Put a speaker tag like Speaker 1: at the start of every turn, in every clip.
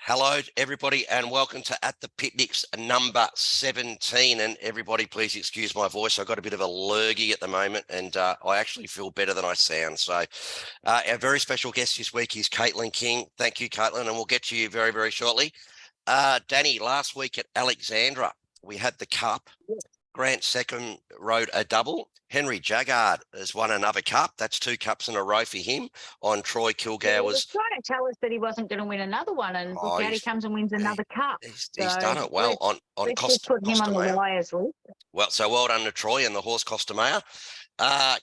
Speaker 1: Hello, everybody, and welcome to At the Picnics number 17. And everybody, please excuse my voice. I've got a bit of a lurgy at the moment, and I actually feel better than I sound. So our very special guest this week is Caitlin King. Thank you, Caitlin, and we'll get to you very, very shortly. Danny, last week at Alexandra, we had the Cup. Grant Second rode a double. Henry Jaggard has won another cup. That's 2 cups in a row for him on Troy Kilgour's.
Speaker 2: He was trying to tell us that he wasn't going to win another one, and look out, he comes and wins another cup.
Speaker 1: He's done it well on
Speaker 2: Let's put him on the wires list.
Speaker 1: Well, so well done to Troy and the horse Costamare.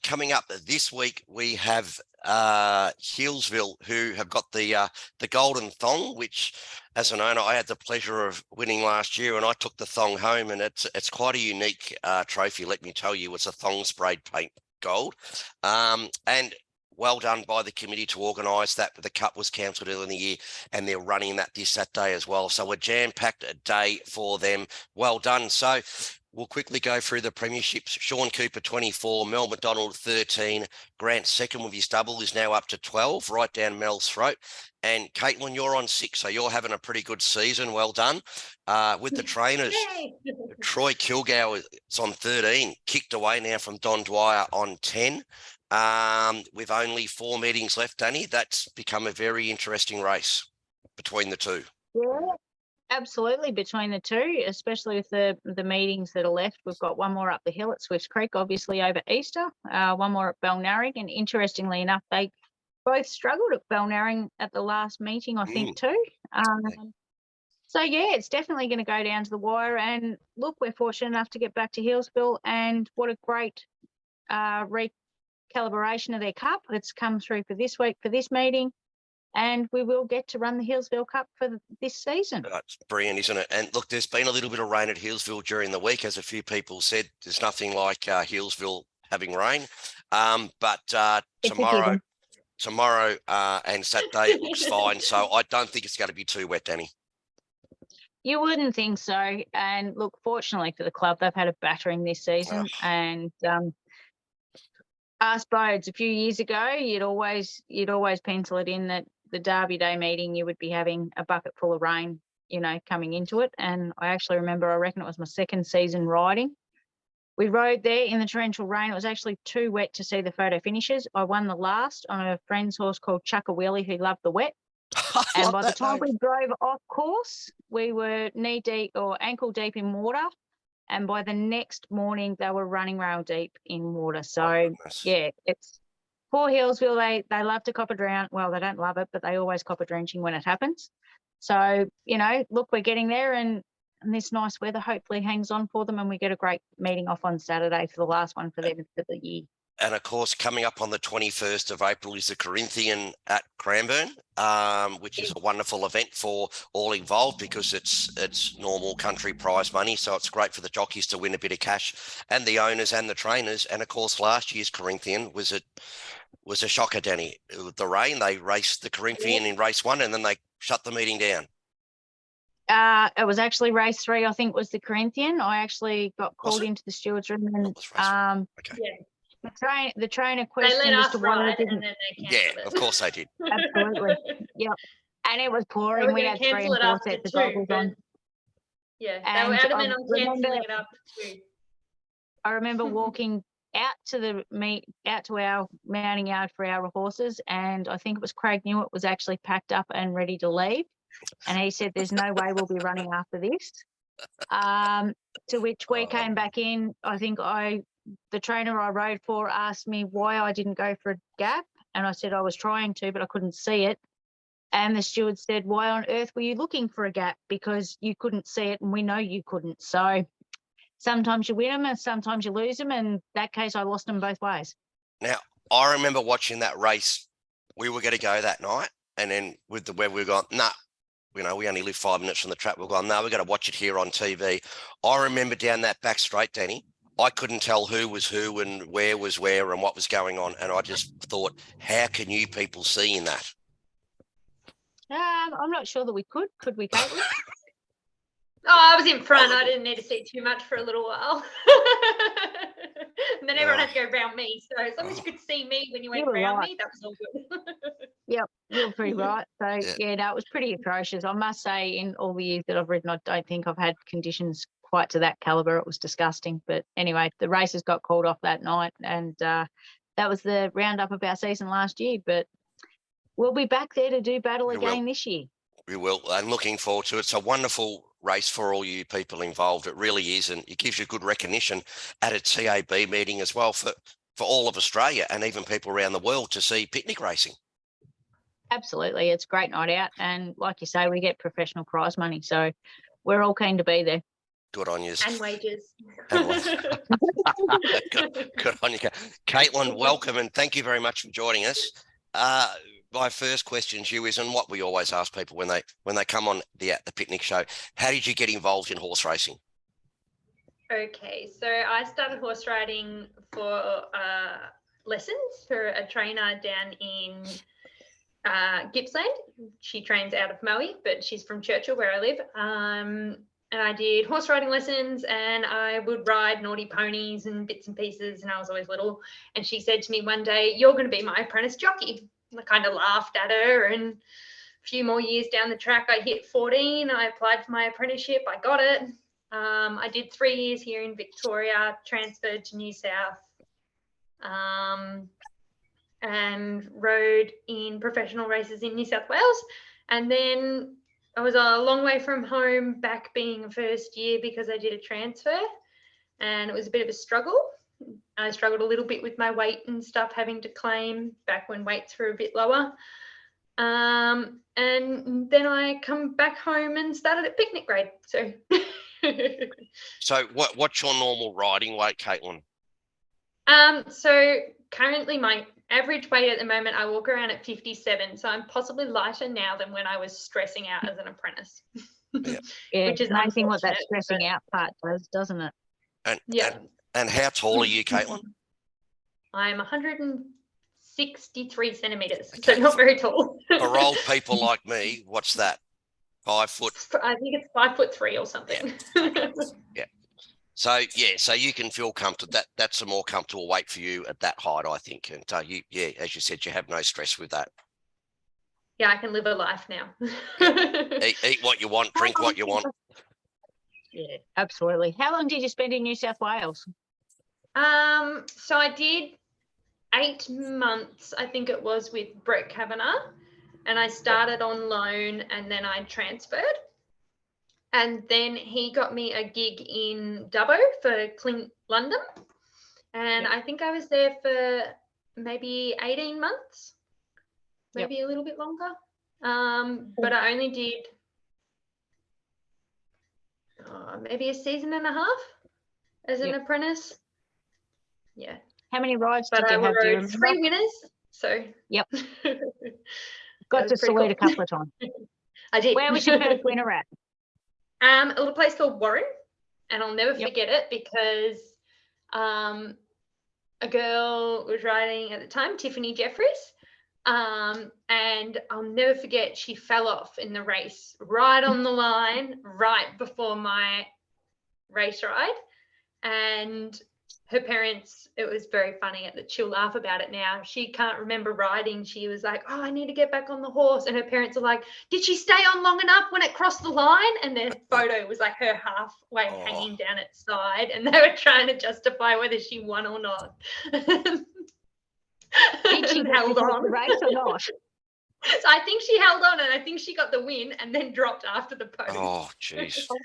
Speaker 1: Coming up this week, we have Healesville, who have got the Golden Thong, which, as an owner, I had the pleasure of winning last year, and I took the thong home, and it's quite a unique trophy. Let me tell you, it's a thong sprayed paint gold, and well done by the committee to organise that. The Cup was cancelled earlier in the year, and they're running that this Saturday as well. So a jam-packed day for them. Well done. So we'll quickly go through the premierships. Sean Cooper, 24, Mel McDonald, 13. Grant Second with his double is now up to 12, right down Mel's throat. And Caitlin, you're on 6, so you're having a pretty good season. Well done. With the trainers, Troy Kilgour is on 13, kicked away now from Don Dwyer on 10. With only 4 meetings left, Danny, that's become a very interesting race between the two.
Speaker 2: Yeah, absolutely, between the two, especially with the meetings that are left. We've got one more up the hill at Swifts Creek, obviously over Easter, one more at Balnarring, and interestingly enough, they both struggled at Balnarring at the last meeting, I think, too. So, yeah, it's definitely going to go down to the wire. And look, we're fortunate enough to get back to Healesville, and what a great recalibration of their cup. It's come through for this week, for this meeting, and we will get to run the Healesville Cup for this season.
Speaker 1: That's brilliant, isn't it? And look, there's been a little bit of rain at Healesville during the week, as a few people said. There's nothing like Healesville having rain. But tomorrow and Saturday it looks fine. So I don't think it's going to be too wet, Danny.
Speaker 2: You wouldn't think so. And look, fortunately for the club, they've had a battering this season. And ask Bodes a few years ago, you'd always pencil it in that the Derby Day meeting you would be having a bucket full of rain, coming into it. And I actually remember, I reckon it was my second season riding. We rode there in the torrential rain. It was actually too wet to see the photo finishes. I won the last on a friend's horse called Chucka Wheelie, who loved the wet. And by the time we drove off course, we were knee deep or ankle deep in water. And by the next morning, they were running rail deep in water. So, yeah, it's poor Healesville. They love to cop a drown. Well, they don't love it, but they always cop a drenching when it happens. So, look, we're getting there, and this nice weather hopefully hangs on for them, and we get a great meeting off on Saturday for the last one for them for the year.
Speaker 1: And, of course, coming up on the 21st of April is the Corinthian at Cranbourne, which is a wonderful event for all involved because it's normal country prize money. So it's great for the jockeys to win a bit of cash, and the owners and the trainers. And, of course, last year's Corinthian was a shocker, Danny. With the rain, they raced the Corinthian in race 1 and then they shut the meeting down.
Speaker 2: It was actually race 3, I think, was the Corinthian. I actually got called into the stewards room and the trainer questioned Mr. Waller.
Speaker 3: And then they canceled it.
Speaker 1: Of course they did.
Speaker 2: Absolutely. Yep. And it was pouring. We had 3 and 4 sets of goggles on.
Speaker 3: Yeah, they were adamant on cancelling it up too.
Speaker 2: I remember walking out to our mounting yard for our horses, and I think it was Craig Newitt was actually packed up and ready to leave. And he said, there's no way we'll be running after this. To which we came back in. I think the trainer I rode for asked me why I didn't go for a gap. And I said I was trying to, but I couldn't see it. And the steward said, why on earth were you looking for a gap? Because you couldn't see it, and we know you couldn't. So sometimes you win them and sometimes you lose them. And in that case, I lost them both ways.
Speaker 1: Now, I remember watching that race. We were going to go that night. And then with the weather, we were going, we only live 5 minutes from the track. We're going, we've got to watch it here on TV. I remember down that back straight, Danny, I couldn't tell who was who and where was where and what was going on. And I just thought, how can you people see in that?
Speaker 2: I'm not sure that we could. Could we, Caitlin?
Speaker 3: I was in front. I didn't need to see too much for a little while. And then everyone had to go around me. So as long as you could see me when you went around me, that was all good.
Speaker 2: Yep, you're pretty right. So
Speaker 1: Yeah.
Speaker 2: yeah, no, it was pretty atrocious. I must say, in all the years that I've ridden, I don't think I've had conditions quite to that caliber. It was disgusting. But anyway, the races got called off that night, and that was the roundup of our season last year. But we'll be back there to do battle
Speaker 1: We will.
Speaker 2: again this year.
Speaker 1: We will. I'm looking forward to it. It's a wonderful race for all you people involved. It really is. And it gives you good recognition at a TAB meeting as well for all of Australia and even people around the world to see picnic racing.
Speaker 2: Absolutely. It's a great night out. And like you say, we get professional prize money. So we're all keen to be there.
Speaker 1: Good on you.
Speaker 3: And wages.
Speaker 1: good on you. Caitlin, welcome and thank you very much for joining us. My first question to you is, and what we always ask people when they come on the picnic show, how did you get involved in horse racing?
Speaker 3: Okay, so I started horse riding for lessons for a trainer down in Gippsland. She trains out of Maui, but she's from Churchill where I live. And I did horse riding lessons and I would ride naughty ponies and bits and pieces, and I was always little. And she said to me one day, "You're going to be my apprentice jockey." I kind of laughed at her, and a few more years down the track, I hit 14. I applied for my apprenticeship. I got it. I did 3 years here in Victoria, transferred to New South, and rode in professional races in New South Wales. And then I was a long way from home back being a first year because I did a transfer, and it was a bit of a struggle. I struggled a little bit with my weight and stuff, having to claim back when weights were a bit lower. And then I come back home and started at picnic grade. So,
Speaker 1: So what's your normal riding weight, Caitlin?
Speaker 3: So currently my average weight at the moment, I walk around at 57. So I'm possibly lighter now than when I was stressing out as an apprentice.
Speaker 1: Yeah.
Speaker 2: Yeah,
Speaker 3: Which is
Speaker 2: it's amazing what that
Speaker 3: unfortunate,
Speaker 2: stressing out part does, doesn't it?
Speaker 1: And,
Speaker 3: Yeah.
Speaker 1: and how tall are you, Caitlin?
Speaker 3: I'm 163 centimeters,
Speaker 1: Okay.
Speaker 3: so not very tall.
Speaker 1: For old people like me, what's that? 5 foot?
Speaker 3: I think it's 5'3" or something.
Speaker 1: Yeah. So you can feel comfortable. That's a more comfortable weight for you at that height, I think. And as you said, you have no stress with that.
Speaker 3: Yeah, I can live a life now.
Speaker 1: Eat what you want, drink what you want.
Speaker 2: Yeah, absolutely. How long did you spend in New South Wales?
Speaker 3: So I did 8 months, I think it was, with Brett Kavanagh, and I started on loan and then I transferred. And then he got me a gig in Dubbo for Clint London. And I think I was there for maybe 18 months, maybe a little bit longer. But I only did maybe a season and a half as an apprentice. Yeah.
Speaker 2: How many rides
Speaker 3: But
Speaker 2: did
Speaker 3: I
Speaker 2: you have? Do you
Speaker 3: rode
Speaker 2: remember?
Speaker 3: 3 winners. So
Speaker 2: Yep.
Speaker 3: that
Speaker 2: Got
Speaker 3: was
Speaker 2: to
Speaker 3: pretty
Speaker 2: salute a
Speaker 3: cool.
Speaker 2: couple of times.
Speaker 3: I did.
Speaker 2: Where was your first winner at?
Speaker 3: A little place called Warren, and I'll never
Speaker 2: Yep.
Speaker 3: forget it because a girl was riding at the time, Tiffany Jeffries, and I'll never forget, she fell off in the race right on the line, right before my race ride, and her parents, it was very funny, she'll laugh about it now. She can't remember riding. She was like, "Oh, I need to get back on the horse." And her parents are like, "Did she stay on long enough when it crossed the line?" And their photo was like her halfway hanging down its side. And they were trying to justify whether she won or not.
Speaker 2: Did she
Speaker 3: held on
Speaker 2: the race or not?
Speaker 3: So I think she held on, and I think she got the win and then dropped after the pose.
Speaker 1: Oh, jeez.
Speaker 2: Oh,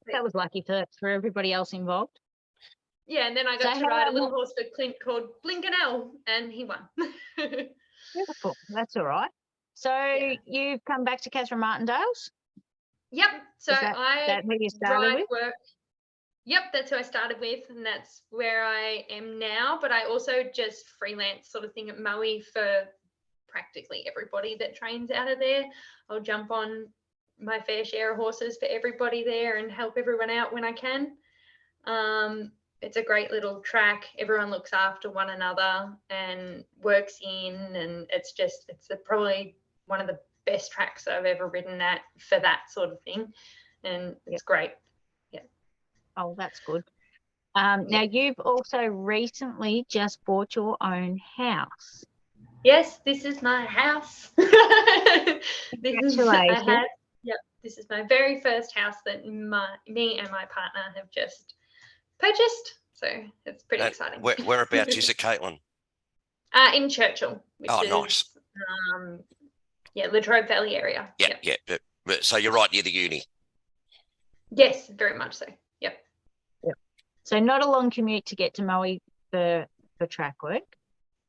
Speaker 2: that was lucky for everybody else involved.
Speaker 3: Yeah, and then I got to ride a little horse for Clint called Blinkenell, and he won.
Speaker 2: Beautiful. That's all right. So you've come back to Catherine Martindale's?
Speaker 3: Yep. So
Speaker 2: Is that who you started with?
Speaker 3: work. Yep, that's who I started with, and that's where I am now. But I also just freelance sort of thing at Maui for practically everybody that trains out of there. I'll jump on my fair share of horses for everybody there and help everyone out when I can. It's a great little track. Everyone looks after one another and works in, and it's probably one of the best tracks I've ever ridden at for that sort of thing, and it's great. Yeah.
Speaker 2: Oh, that's good. Now you've also recently just bought your own house.
Speaker 3: Yes, this is my house.
Speaker 2: Congratulations.
Speaker 3: This is my very first house that me and my partner have just purchased. So it's pretty exciting.
Speaker 1: Whereabouts is it, Caitlin?
Speaker 3: In Churchill, which
Speaker 1: Oh,
Speaker 3: is
Speaker 1: nice.
Speaker 3: Latrobe Valley area.
Speaker 1: Yeah. But so you're right near the uni.
Speaker 3: Yes, very much so. Yep.
Speaker 2: So not a long commute to get to Maui for track work,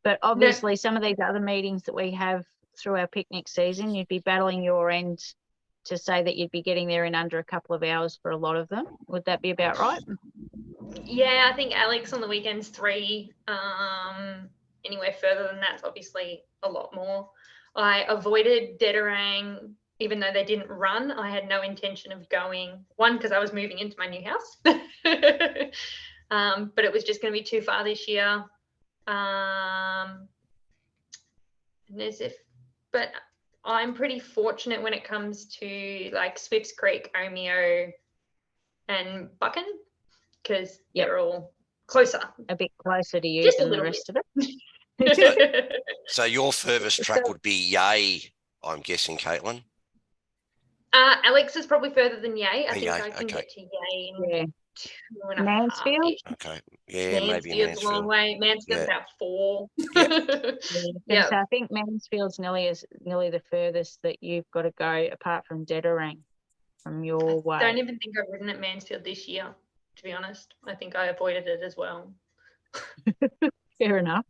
Speaker 2: but obviously some of these other meetings that we have through our picnic season, you'd be battling your end to say that you'd be getting there in under a couple of hours for a lot of them. Would that be about right?
Speaker 3: Yeah, I think Alex on the weekends 3. Anywhere further than that's obviously a lot more. I avoided Dedarang, even though they didn't run. I had no intention of going. One, because I was moving into my new house, but it was just going to be too far this year. But I'm pretty fortunate when it comes to like Swifts Creek, Omeo, and Buchan, because they're all closer.
Speaker 2: A bit closer to you
Speaker 3: Just
Speaker 2: than the rest of it.
Speaker 1: So your furthest track would be Yay, I'm guessing, Caitlin.
Speaker 3: Alex is probably further than Yay. I think
Speaker 1: Yay,
Speaker 3: I can
Speaker 1: okay.
Speaker 3: get to Yay in 2.5
Speaker 2: Mansfield?
Speaker 3: hours.
Speaker 1: Okay. Yeah, maybe
Speaker 3: Mansfield's a long
Speaker 1: Mansfield.
Speaker 3: way. Mansfield's about 4.
Speaker 2: So I think Mansfield's nearly the furthest that you've got to go, apart from Dedarang, from your way.
Speaker 3: I don't even think I've ridden at Mansfield this year, to be honest. I think I avoided it as well.
Speaker 2: Fair enough.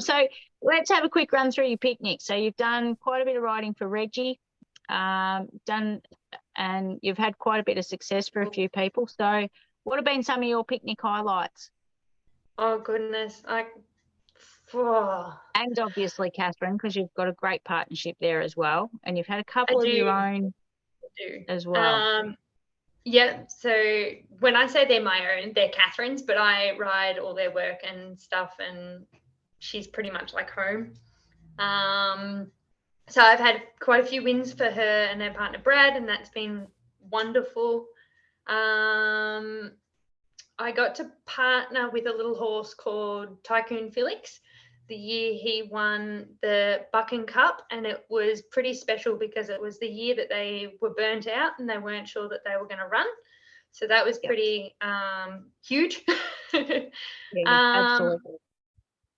Speaker 2: So let's have a quick run through your picnic. So you've done quite a bit of riding for Reggie, and you've had quite a bit of success for a few people. So what have been some of your picnic highlights?
Speaker 3: Oh, goodness.
Speaker 2: And obviously, Catherine, because you've got a great partnership there as well. And you've had a couple of your own as well.
Speaker 3: Yeah, so when I say they're my own, they're Catherine's, but I ride all their work and stuff, and she's pretty much like home. So I've had quite a few wins for her and her partner Brad, and that's been wonderful. I got to partner with a little horse called Tycoon Felix the year he won the Buchan Cup, and it was pretty special because it was the year that they were burnt out and they weren't sure that they were going to run. So that was pretty huge.
Speaker 2: Absolutely.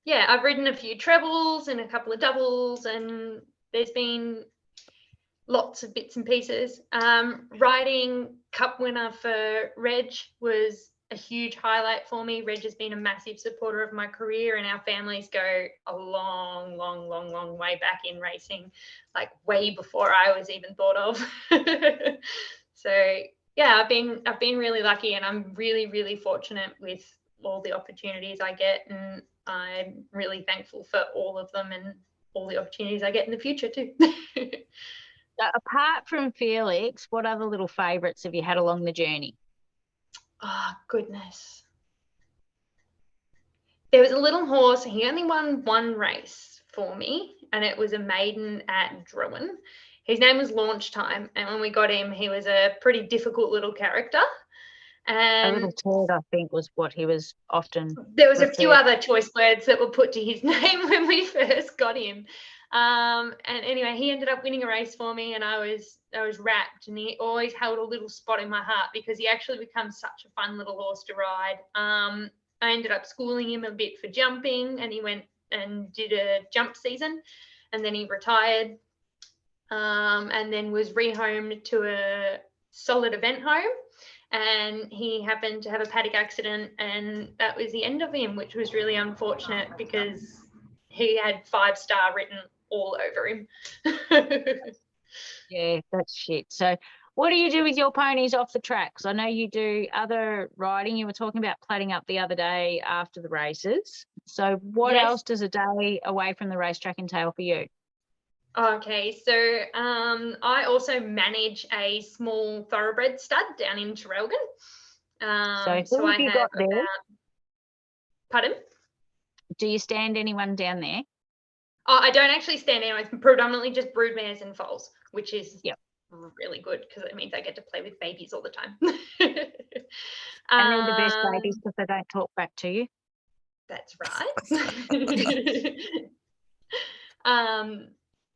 Speaker 3: Yeah, I've ridden a few trebles and a couple of doubles, and there's been lots of bits and pieces. Riding cup winner for Reg was a huge highlight for me. Reg has been a massive supporter of my career, and our families go a long, long, long, long way back in racing, like way before I was even thought of. So yeah, I've been really lucky, and I'm really, really fortunate with all the opportunities I get, and I'm really thankful for all of them and all the opportunities I get in the future too.
Speaker 2: So apart from Felix, what other little favourites have you had along the journey?
Speaker 3: Oh, goodness. There was a little horse. He only won one race for me, and it was a maiden at Druin. His name was Launch Time, and when we got him, he was a pretty difficult little character. And
Speaker 2: a little turd, I think, was what he was often.
Speaker 3: There was a few other choice words that were put to his name when we first got him. And anyway, he ended up winning a race for me, and I was wrapped, and he always held a little spot in my heart because he actually becomes such a fun little horse to ride. I ended up schooling him a bit for jumping, and he went and did a jump season, and then he retired, and then was rehomed to a solid event home. And he happened to have a paddock accident, and that was the end of him, which was really unfortunate because he had 5-star written all over him.
Speaker 2: Yeah, that's shit. So what do you do with your ponies off the track? Because I know you do other riding. You were talking about plating up the other day after the races. So what else does a day away from the racetrack entail for you?
Speaker 3: Okay, so I also manage a small thoroughbred stud down in Traralgon.
Speaker 2: So who have you got there?
Speaker 3: Pardon?
Speaker 2: Do you stand anyone down there?
Speaker 3: Oh, I don't actually stand anyone. It's predominantly just broodmares and foals, which is really good because it means I get to play with babies all the time.
Speaker 2: And they're the best babies because they don't talk back to you.
Speaker 3: That's right.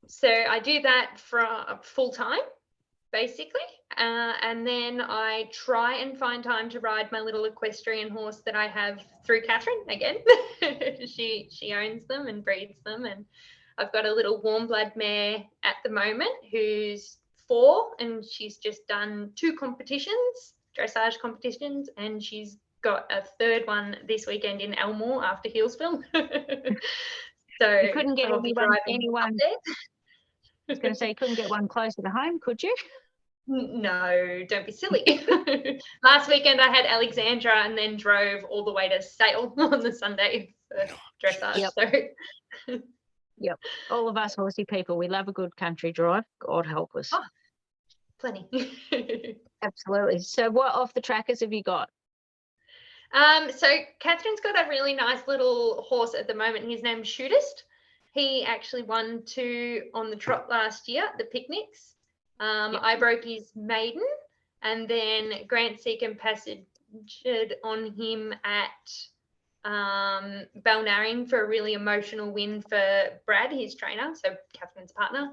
Speaker 3: So I do that for full time, basically. And then I try and find time to ride my little equestrian horse that I have through Catherine again. She owns them and breeds them. And I've got a little warm blood mare at the moment who's 4, and she's just done 2 competitions, dressage competitions, and she's got a 3rd one this weekend in Elmore after Healesville. So
Speaker 2: You couldn't get
Speaker 3: I'll be
Speaker 2: anyone.
Speaker 3: up there.
Speaker 2: I was going to say, you couldn't get one closer to home, could you?
Speaker 3: No, don't be silly. Last weekend I had Alexandra and then drove all the way to Sale on the Sunday for dressage.
Speaker 2: Yep.
Speaker 3: So
Speaker 2: Yep. All of us horsey people, we love a good country drive. God help us.
Speaker 3: Oh. Plenty.
Speaker 2: Absolutely. So what off the trackers have you got?
Speaker 3: So Catherine's got a really nice little horse at the moment. His name's Shootist. He actually won 2 on the trot last year at the picnics. I broke his maiden, and then Grant Seacombe passaged on him at Balnarring for a really emotional win for Brad, his trainer, so Catherine's partner.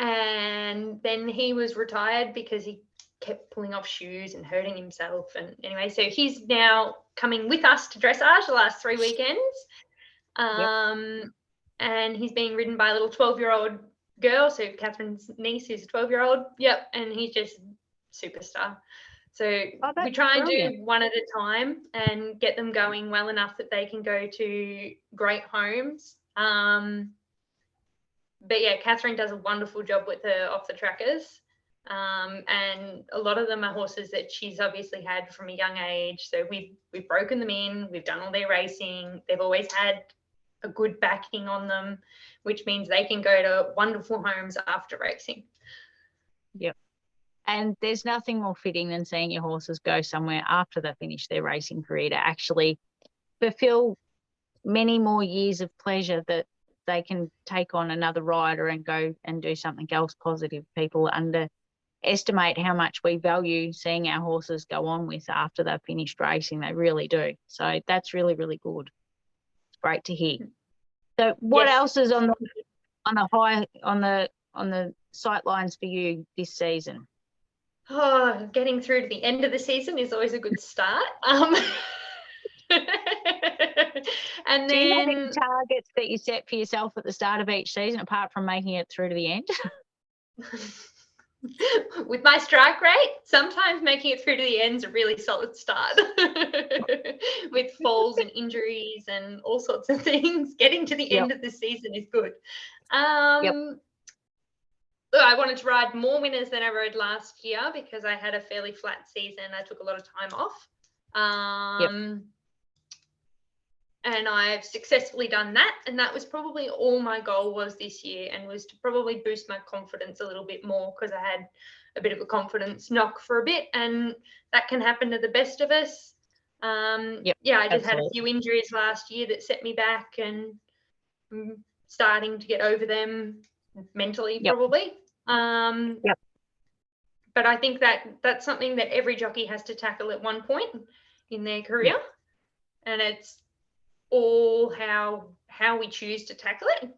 Speaker 3: And then he was retired because he kept pulling off shoes and hurting himself. And anyway, so he's now coming with us to dressage the last 3 weekends. And he's being ridden by a little 12-year-old girl, so Catherine's niece, who's a 12-year-old. Yep, and he's just superstar. So we try and do one at a time and get them going well enough that they can go to great homes. But yeah, Catherine does a wonderful job with her off the trackers. And a lot of them are horses that she's obviously had from a young age. So we've broken them in, we've done all their racing. They've always had a good backing on them, which means they can go to wonderful homes after racing.
Speaker 2: Yep. And there's nothing more fitting than seeing your horses go somewhere after they finish their racing career to actually fulfill many more years of pleasure that they can take on another rider and go and do something else positive. People underestimate how much we value seeing our horses go on with after they've finished racing. They really do. So that's really, really good. It's great to hear. So what else is on the sight lines for you this season?
Speaker 3: Oh, getting through to the end of the season is always a good start. And
Speaker 2: do you have any
Speaker 3: then
Speaker 2: targets that you set for yourself at the start of each season, apart from making it through to the end?
Speaker 3: With my strike rate, sometimes making it through to the end is a really solid start. With falls and injuries and all sorts of things, getting to the end of the season is good. I wanted to ride more winners than I rode last year because I had a fairly flat season. I took a lot of time off. And I've successfully done that. And that was probably all my goal was this year, and was to probably boost my confidence a little bit more, because I had a bit of a confidence knock for a bit, and that can happen to the best of us. I just had a few injuries last year that set me back, and I'm starting to get over them mentally probably. But I think that's something that every jockey has to tackle at one point in their career. And it's all how we choose to tackle it.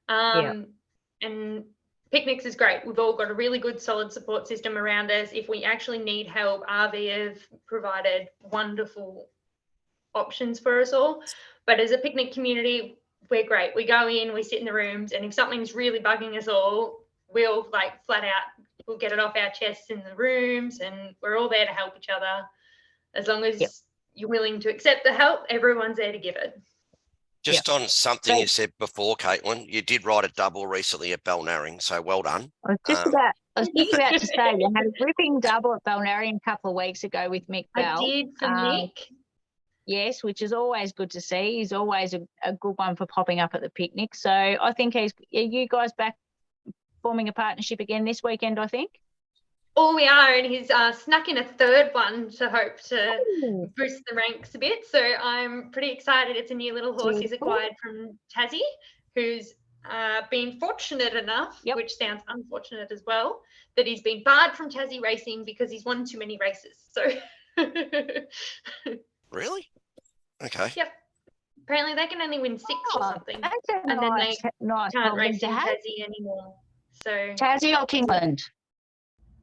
Speaker 3: And Picnics is great. We've all got a really good solid support system around us. If we actually need help, RV have provided wonderful options for us all. But as a picnic community, we're great. We go in, we sit in the rooms, and if something's really bugging us all, we'll flat out, we'll get it off our chests in the rooms, and we're all there to help each other. As long as you're willing to accept the help, everyone's there to give it.
Speaker 1: Just on something you said before, Caitlin, you did ride a double recently at Balnarring, so well done.
Speaker 2: I was just about to say, you had a ripping double at Balnarring a couple of weeks ago with Mick Bell.
Speaker 3: I did for Mick.
Speaker 2: Yes, which is always good to see. He's always a good one for popping up at the picnic. So I think you guys back forming a partnership again this weekend, I think.
Speaker 3: Oh, we are, and he's snuck in a third one to hope to boost the ranks a bit. So I'm pretty excited. It's a new little horse he's acquired from Tassie, who's been fortunate enough, which sounds unfortunate as well, that he's been barred from Tassie racing because he's won too many races. So
Speaker 1: really? Okay.
Speaker 3: Yep. Apparently, they can only win 6 or
Speaker 2: Oh,
Speaker 3: something.
Speaker 2: That's a
Speaker 3: And then
Speaker 2: nice, nice
Speaker 3: Can't
Speaker 2: problem
Speaker 3: race
Speaker 2: to
Speaker 3: in
Speaker 2: have.
Speaker 3: Tassie anymore. So
Speaker 2: Tassie or Kingland?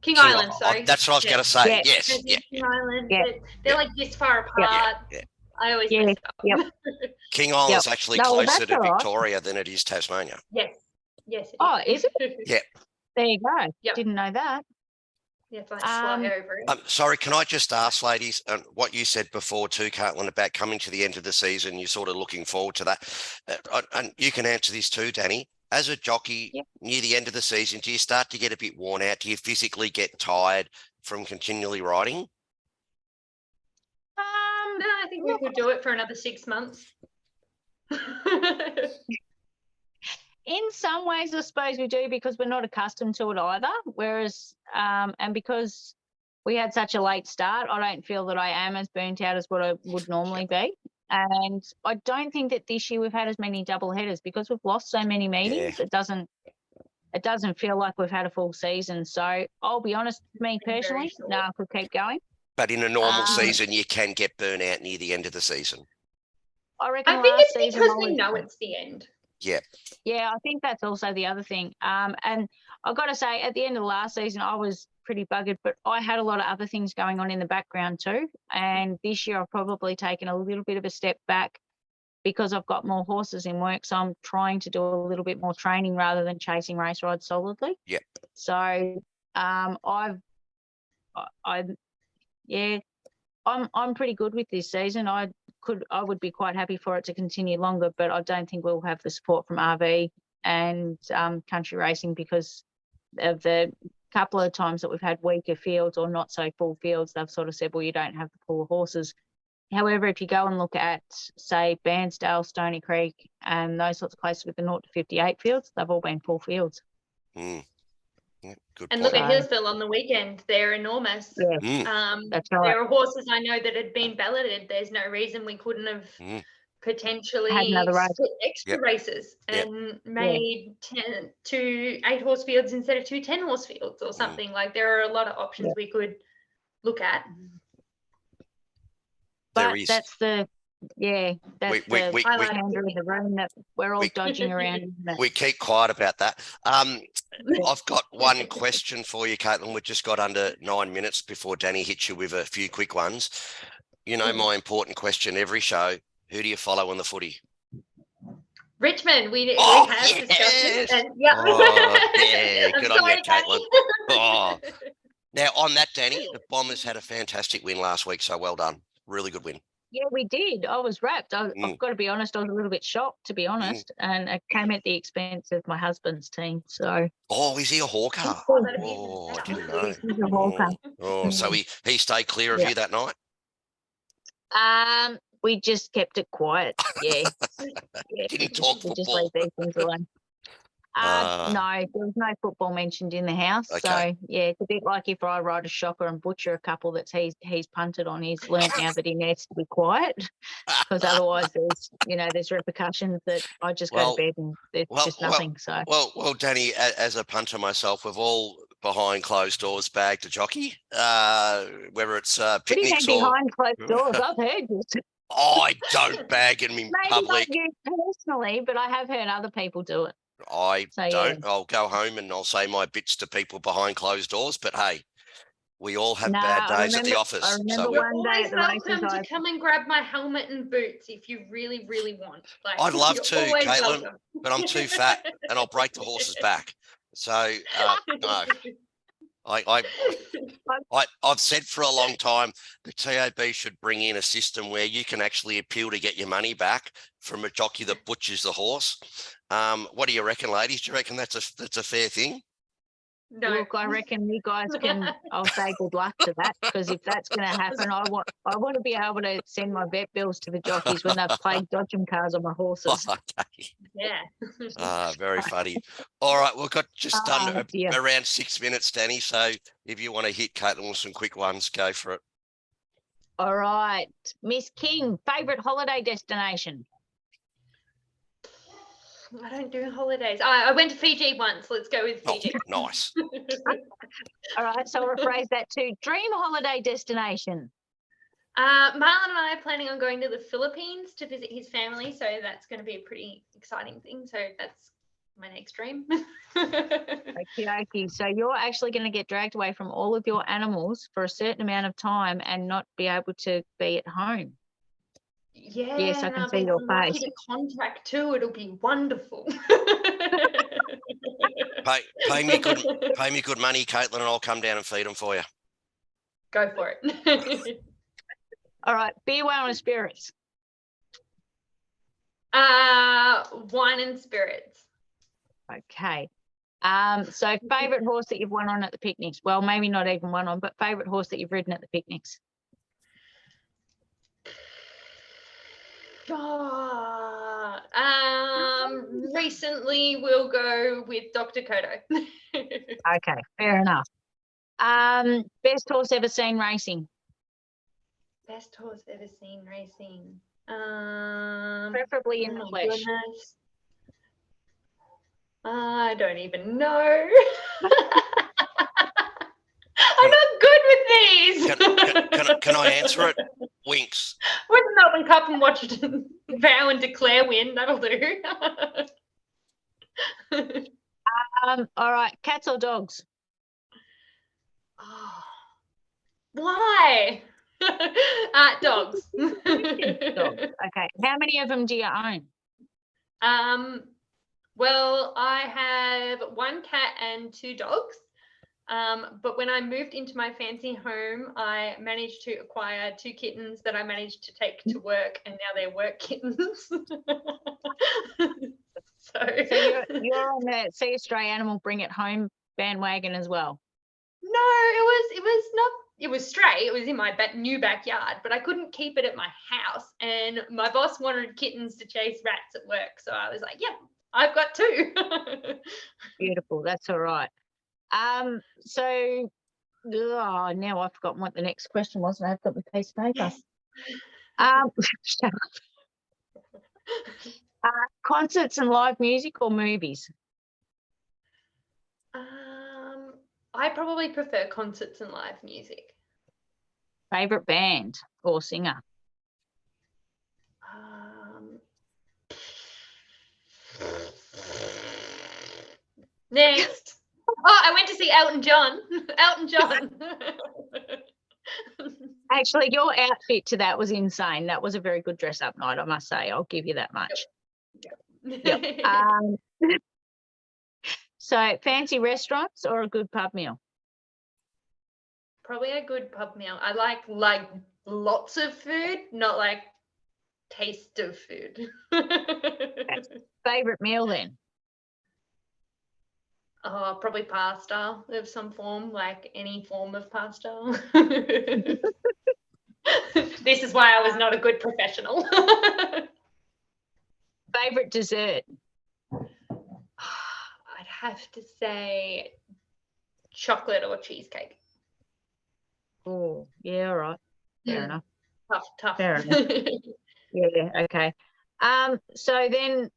Speaker 3: King
Speaker 1: King
Speaker 3: Island,
Speaker 1: I-
Speaker 3: sorry.
Speaker 1: that's what I was
Speaker 3: Yeah.
Speaker 1: going to say.
Speaker 2: Yeah.
Speaker 1: Yes.
Speaker 3: Tassie,
Speaker 1: Yeah.
Speaker 3: King Island.
Speaker 2: Yeah.
Speaker 3: They're
Speaker 1: Yeah.
Speaker 3: like this far
Speaker 2: Yeah.
Speaker 3: apart.
Speaker 1: Yeah.
Speaker 3: I always
Speaker 2: Yeah.
Speaker 3: mess up.
Speaker 2: Yep.
Speaker 1: King Island's actually
Speaker 2: No, well,
Speaker 1: closer
Speaker 2: that's
Speaker 1: to
Speaker 2: all right.
Speaker 1: Victoria than it is Tasmania.
Speaker 3: Yes. Yes.
Speaker 2: Oh, is
Speaker 3: it?
Speaker 1: Yeah.
Speaker 2: There you go.
Speaker 3: Yep.
Speaker 2: Didn't know that.
Speaker 3: Yeah, it's like fly over it.
Speaker 1: Sorry, can I just ask, ladies, what you said before too, Caitlin, about coming to the end of the season, you're sort of looking forward to that. And you can answer this too, Danny. As a jockey
Speaker 2: Yep.
Speaker 1: near the end of the season, do you start to get a bit worn out? Do you physically get tired from continually riding?
Speaker 3: No, I think we could do it for another 6 months.
Speaker 2: In some ways, I suppose we do because we're not accustomed to it either. Whereas, and because we had such a late start, I don't feel that I am as burnt out as what I would normally be. And I don't think that this year we've had as many double headers because we've lost so many meetings. It doesn't feel like we've had a full season. So I'll be honest, me
Speaker 3: Very
Speaker 2: personally,
Speaker 3: short.
Speaker 2: no, I could keep going.
Speaker 1: But in a normal
Speaker 2: Um,
Speaker 1: season, you can get burnt out near the end of the season.
Speaker 2: I reckon
Speaker 3: I think
Speaker 2: last
Speaker 3: it's
Speaker 2: season
Speaker 3: because
Speaker 2: I
Speaker 3: we
Speaker 2: was-
Speaker 3: know it's the end.
Speaker 1: Yeah.
Speaker 2: Yeah, I think that's also the other thing. And I've got to say, at the end of the last season, I was pretty buggered, but I had a lot of other things going on in the background too. And this year I've probably taken a little bit of a step back because I've got more horses in work. So I'm trying to do a little bit more training rather than chasing race rides solidly.
Speaker 1: Yep.
Speaker 2: So I'm pretty good with this season. I would be quite happy for it to continue longer, but I don't think we'll have the support from RV and country racing because of the couple of times that we've had weaker fields or not so full fields. They've sort of said, well, you don't have the pool of horses. However, if you go and look at, say, Bairnsdale, Stony Creek, and those sorts of places with the 0 to 58 fields, they've all been full fields.
Speaker 1: Mm. Yeah, good
Speaker 3: And
Speaker 1: point.
Speaker 3: look at Hillsville on the weekend. They're enormous.
Speaker 2: Yeah, that's right.
Speaker 3: There are horses I know that had been balloted. There's no reason we couldn't have potentially
Speaker 2: Had another race.
Speaker 3: split extra races
Speaker 1: Yep.
Speaker 3: and made 2 8-horse fields instead of 2 10-horse fields or something. Like there are a lot of options we could look at.
Speaker 1: There
Speaker 2: But
Speaker 1: is.
Speaker 2: that's the
Speaker 1: We-
Speaker 2: highlight under the room that we're all
Speaker 1: we-
Speaker 2: dodging around. isn't it?
Speaker 1: We keep quiet about that. I've got one question for you, Caitlin. We've just got under 9 minutes before Danny hits you with a few quick ones. You know, my important question every show, who do you follow in the footy?
Speaker 3: Richmond, we
Speaker 1: Oh,
Speaker 3: have discussed
Speaker 1: yes.
Speaker 3: it. And, yeah.
Speaker 1: Oh, yeah,
Speaker 3: I'm
Speaker 1: good on you,
Speaker 3: sorry,
Speaker 1: Caitlin.
Speaker 3: Danny.
Speaker 1: Oh. Now, on that, Danny, the Bombers had a fantastic win last week, so well done. Really good win.
Speaker 2: Yeah, we did. I was wrapped. I've got to be honest, I was a little bit shocked, to be honest. And it came at the expense of my husband's team. So
Speaker 1: Oh, is he a hawker?
Speaker 3: that'd be
Speaker 1: Oh, I
Speaker 3: fantastic.
Speaker 1: didn't know.
Speaker 2: he's a hawker.
Speaker 1: Oh, so he stayed clear of
Speaker 2: Yeah.
Speaker 1: you that night?
Speaker 2: We just kept it quiet. Yeah.
Speaker 1: Didn't talk
Speaker 2: We just
Speaker 1: football.
Speaker 2: leave these things alone. No, there was no football mentioned in the house.
Speaker 1: Okay.
Speaker 2: So yeah, it's a bit like if I ride a shocker and butcher a couple that he's punted on. He's learnt now that he needs to be quiet because otherwise there's repercussions that I just go to bed and there's just nothing. So
Speaker 1: Well, Danny, as a punter myself, we've all behind closed doors bagged a jockey, whether it's
Speaker 2: what do you
Speaker 1: picnics
Speaker 2: mean
Speaker 1: or
Speaker 2: behind closed doors? I've heard this.
Speaker 1: I don't bag them in
Speaker 2: Maybe
Speaker 1: public.
Speaker 2: not you personally, but I have heard other people do it.
Speaker 1: I
Speaker 2: So,
Speaker 1: don't.
Speaker 2: yeah.
Speaker 1: I'll go home and I'll say my bits to people behind closed doors. But hey, we all have
Speaker 2: No,
Speaker 1: bad
Speaker 2: I
Speaker 1: days at the
Speaker 2: remember-
Speaker 1: office.
Speaker 2: I
Speaker 1: So
Speaker 2: remember
Speaker 1: we,
Speaker 2: one day
Speaker 3: Always
Speaker 2: at the races,
Speaker 3: welcome to
Speaker 2: I-
Speaker 3: come and grab my helmet and boots if you really, really want. Like,
Speaker 1: I'd love
Speaker 3: you're
Speaker 1: to,
Speaker 3: always
Speaker 1: Caitlin,
Speaker 3: welcome.
Speaker 1: but I'm too fat and I'll break the horse's back. So no. I've said for a long time the TAB should bring in a system where you can actually appeal to get your money back from a jockey that butchers the horse. What do you reckon, ladies? Do you reckon that's a fair thing?
Speaker 3: No.
Speaker 2: Look, I reckon you guys can. I'll say good luck to that because if that's going to happen, I want to be able to send my vet bills to the jockeys when they've played dodgem cars on my horses.
Speaker 1: Okay.
Speaker 3: Yeah.
Speaker 1: Very funny. All right, we've got just done
Speaker 2: dear.
Speaker 1: around 6 minutes, Danny. So if you want to hit Caitlin with some quick ones, go for it.
Speaker 2: All right, Miss King, favourite holiday destination?
Speaker 3: I don't do holidays. I went to Fiji once. Let's go with
Speaker 1: Oh,
Speaker 3: Fiji.
Speaker 1: nice.
Speaker 2: All right, so I'll rephrase that too. Dream holiday destination.
Speaker 3: Marlon and I are planning on going to the Philippines to visit his family, so that's going to be a pretty exciting thing. So that's my next dream.
Speaker 2: Okay. So you're actually going to get dragged away from all of your animals for a certain amount of time and not be able to be at home.
Speaker 3: Yeah,
Speaker 2: Yes, I
Speaker 3: and
Speaker 2: can
Speaker 3: I'll
Speaker 2: see
Speaker 3: be
Speaker 2: your
Speaker 3: lucky
Speaker 2: face.
Speaker 3: to contract too. It'll be wonderful.
Speaker 1: Pay me good money, Caitlin, and I'll come down and feed them for you.
Speaker 3: Go for it.
Speaker 2: All right, beer, wine, or spirits?
Speaker 3: Wine and spirits.
Speaker 2: Okay. So favorite horse that you've won on at the picnics? Well, maybe not even won on, but favorite horse that you've ridden at the picnics?
Speaker 3: Recently we'll go with Dr. Kodo.
Speaker 2: Okay, fair enough. Best horse ever seen racing?
Speaker 3: Best horse ever seen racing.
Speaker 2: Preferably in the flesh.
Speaker 3: Goodness. I don't even know. I'm not good with these.
Speaker 1: Can I answer it? Winks.
Speaker 3: Win the Melbourne Cup and watch Vow and Declare win. That'll do.
Speaker 2: All right, cats or dogs?
Speaker 3: Oh, why? Dogs.
Speaker 2: Dogs. Okay. How many of them do you own?
Speaker 3: Well, I have 1 cat and 2 dogs. But when I moved into my fancy home, I managed to acquire 2 kittens that I managed to take to work, and now they're work kittens. So
Speaker 2: you're on the See Australia Animal Bring It Home bandwagon as well.
Speaker 3: No, it was stray. It was in my new backyard, but I couldn't keep it at my house. And my boss wanted kittens to chase rats at work. So I was like, yep, I've got 2.
Speaker 2: Beautiful. That's all right. So now I've forgotten what the next question was, and I've got the piece of paper. Concerts and live music or movies?
Speaker 3: I probably prefer concerts and live music.
Speaker 2: Favorite band or singer?
Speaker 3: Next. Oh, I went to see Elton John. Elton John.
Speaker 2: Actually, your outfit to that was insane. That was a very good dress-up night, I must say. I'll give you that much. Yep. So, fancy restaurants or a good pub meal?
Speaker 3: Probably a good pub meal. I like lots of food, not like taste of food.
Speaker 2: Favorite meal then?
Speaker 3: Oh, probably pasta of some form, like any form of pasta. This is why I was not a good professional.
Speaker 2: Favorite dessert?
Speaker 3: I'd have to say chocolate or cheesecake.
Speaker 2: Oh, yeah, all right. Fair enough.
Speaker 3: Tough.
Speaker 2: Fair enough. Yeah, okay. So then,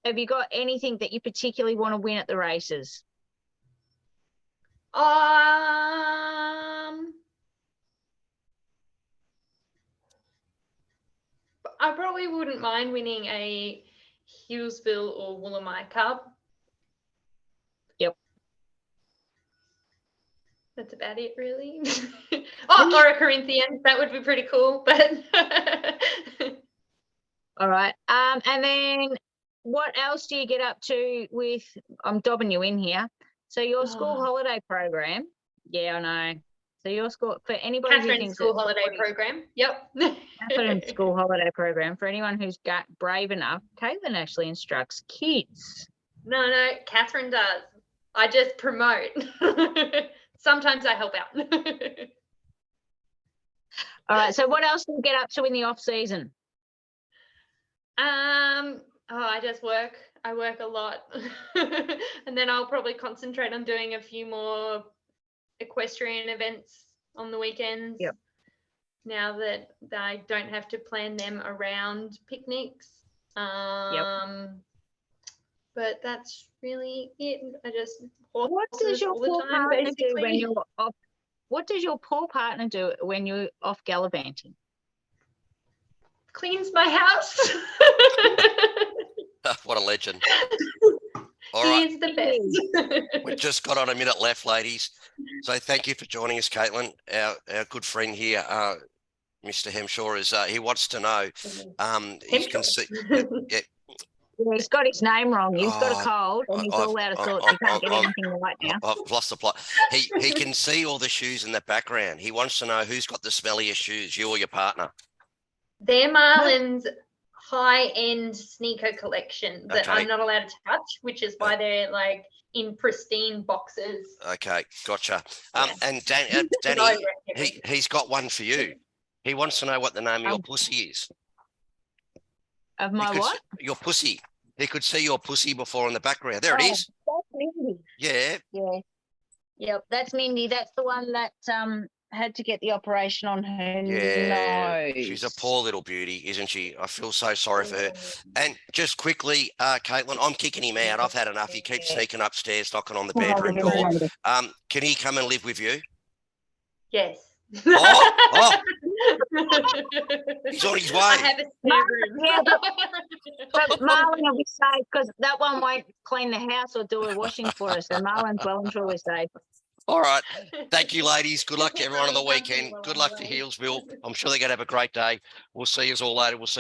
Speaker 2: have you got anything that you particularly want to win at the races?
Speaker 3: I probably wouldn't mind winning a Healesville or Woolamai Cup.
Speaker 2: Yep.
Speaker 3: That's about it, really. Or a Corinthian. That would be pretty cool. But
Speaker 2: all right. And then what else do you get up to with, I'm dobbing you in here. So your school holiday program. Yeah, I know. So your school, for anybody who thinks
Speaker 3: school holiday program. Yep.
Speaker 2: Catherine's school holiday program, for anyone who's got brave enough, Caitlin actually instructs kids.
Speaker 3: No, Catherine does. I just promote. Sometimes I help out.
Speaker 2: All right. So what else do you get up to in the off season?
Speaker 3: I just work. I work a lot. And then I'll probably concentrate on doing a few more equestrian events on the weekends.
Speaker 2: Yep.
Speaker 3: Now that I don't have to plan them around picnics.
Speaker 2: Yep.
Speaker 3: But that's really it. I just
Speaker 2: What does your
Speaker 3: all the time,
Speaker 2: partner
Speaker 3: basically.
Speaker 2: do when you're off? What does your poor partner do when you're off gallivanting?
Speaker 3: Cleans my house.
Speaker 1: What a legend. All right.
Speaker 3: He is the best.
Speaker 1: We've just got on a minute left, ladies. So thank you for joining us, Caitlin. Our good friend here, Mr. Hemshaw, is he wants to know. He can see. Yeah,
Speaker 2: Yeah, he's got his name wrong. He's got
Speaker 1: Oh,
Speaker 2: a cold and he's all out of sorts. He can't get anything right now.
Speaker 1: I've lost the plot. He can see all the shoes in the background. He wants to know who's got the smelliest shoes, you or your partner.
Speaker 3: They're Marlin's high-end sneaker collection that
Speaker 1: Okay.
Speaker 3: I'm not allowed to touch, which is why they're like in pristine boxes.
Speaker 1: Okay, gotcha.
Speaker 3: Yeah.
Speaker 1: And
Speaker 3: I
Speaker 1: Danny,
Speaker 3: reckon.
Speaker 1: he's got one for you. He wants to know what the name of your pussy is.
Speaker 2: Of
Speaker 1: He
Speaker 2: my
Speaker 1: could
Speaker 2: what?
Speaker 1: Your pussy. He could see your pussy before in the background. There it
Speaker 2: Oh,
Speaker 1: is.
Speaker 2: That's Mindy.
Speaker 1: Yeah.
Speaker 2: Yeah. Yep, that's Mindy. That's the one that had to get the operation on her
Speaker 1: Yeah.
Speaker 2: nose.
Speaker 1: She's a poor little beauty, isn't she? I feel so sorry for her. And just quickly, Caitlin, I'm kicking him out. I've had enough. He keeps sneaking upstairs, knocking on the bedroom door. Can he come and live with you?
Speaker 3: Yes.
Speaker 1: Oh, he's on his way.
Speaker 3: I have a spare room.
Speaker 2: Yeah, But Marlon will be safe because that one won't clean the house or do a washing for us. So Marlon's well and truly safe.
Speaker 1: All right. Thank you, ladies. Good luck to everyone on the weekend. Good luck to Healesville. I'm sure they're going to have a great day. We'll see you all later. We'll see you.